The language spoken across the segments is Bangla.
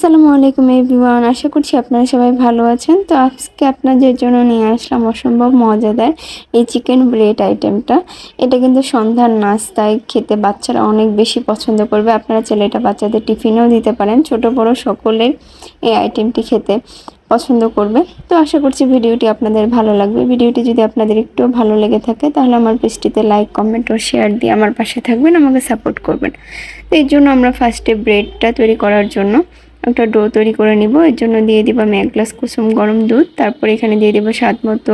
আসসালামু আলাইকুম এভরিওয়ান, আশা করছি আপনারা সবাই ভালো আছেন। তো আজকে আপনাদের জন্য নিয়ে আসলাম অসম্ভব মজাদার এই চিকেন ব্রেড আইটেমটা। এটা কিন্তু সন্ধ্যার নাস্তায় খেতে বাচ্চারা অনেক বেশি পছন্দ করবে। আপনারা চাইলে এটা বাচ্চাদের টিফিনেও দিতে পারেন। ছোট বড় সকলের এই আইটেমটি খেতে পছন্দ করবে। তো আশা করছি ভিডিওটি আপনাদের ভালো লাগবে। ভিডিওটি যদি আপনাদের একটু ভালো লেগে থাকে তাহলে আমার পেজটিতে লাইক, কমেন্ট ও শেয়ার দিয়ে আমার পাশে থাকবেন, আমাকে সাপোর্ট করবেন। তো এর জন্য আমরা ফার্স্টে ব্রেডটা তৈরি করার জন্য একটা ডো তৈরি করে নিব। এর জন্য দিয়ে দিব আমি 1 গ্লাস কুসুম গরম দুধ। তারপর এখানে দিয়ে দিব স্বাদ মতো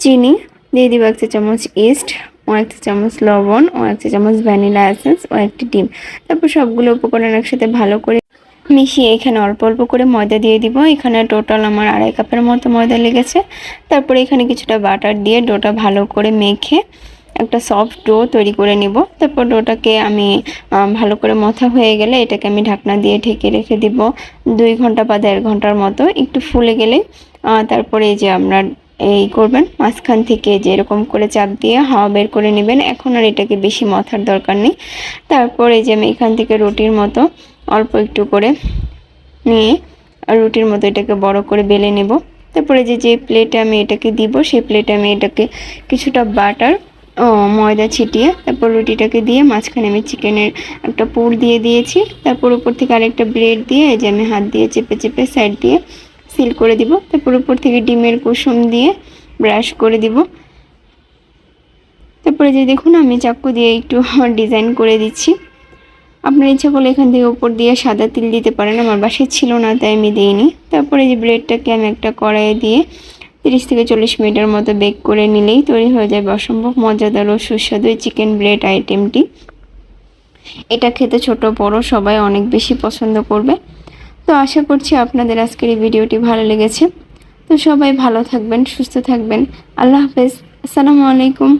চিনি, দিয়ে দিব 1 চা চামচ ইস্ট ও 1 চা চামচ লবণ ও 1 চা চামচ ভ্যানিলা এসেন্স ও একটি ডিম। তারপর সবগুলো উপকরণ একসাথে ভালো করে মিশিয়ে এখানে অল্প অল্প করে ময়দা দিয়ে দিব। এখানে টোটাল আমার 2.5 কাপের মতো ময়দা লেগেছে। তারপরে এখানে কিছুটা বাটার দিয়ে ডোটা ভালো করে মেখে একটা সফট ডো তৈরি করে নিব। তারপর ডোটাকে আমি ভালো করে মথা হয়ে গেলে এটাকে আমি ঢাকনা দিয়ে ঢেকে রেখে দিব 2 ঘন্টা বা 1.5 ঘন্টার মতো। একটু ফুলে গেলে তারপরে এই যে আপনার এই করবেন, মাঝখান থেকে যে এরকম করে চাপ দিয়ে হাওয়া বের করে নেবেন। এখন আর এটাকে বেশি মথার দরকার নেই। তারপর এই যে আমি এখান থেকে রুটির মতো অল্প একটু করে নিয়ে রুটির মতো এটাকে বড় করে বেলে নেব। তারপরে যে প্লেটে আমি এটাকে দিব সেই প্লেটে আমি এটাকে কিছুটা বাটার ময়দা ছিটিয়ে তারপর রুটিটাকে দিয়ে মাঝখানে আমি চিকেনের একটা পুর দিয়ে দিয়েছি। তারপর উপর থেকে আরেকটা ব্রেড দিয়ে এই যে আমি হাত দিয়ে চেপে চেপে সাইড দিয়ে সিল করে দিব। তারপর উপর থেকে ডিমের কুসুম দিয়ে ব্রাশ করে দিব। তারপরে যে দেখুন আমি চাকু দিয়ে একটু ডিজাইন করে দিচ্ছি। আপনার ইচ্ছা করলে এখান থেকে উপর দিয়ে সাদা তিল দিতে পারেন, আমার বাসায় ছিল না তাই আমি দিইনি। তারপরে যে ব্রেডটাকে আমি একটা কড়াইয়ে দিয়ে 30 থেকে 40 মিনিটের মতো বেক করে নিলেই তৈরি হয়ে যাবে অসম্ভব মজাদার ও সুস্বাদু এই চিকেন ব্রেড আইটেমটি। এটা খেতে ছোট বড় সবাই অনেক বেশি পছন্দ করবে। তো আশা করছি আপনাদের আজকের এই ভিডিওটি ভালো লেগেছে। তো সবাই ভালো থাকবেন, সুস্থ থাকবেন। আল্লাহ হাফেজ, আসসালামু আলাইকুম।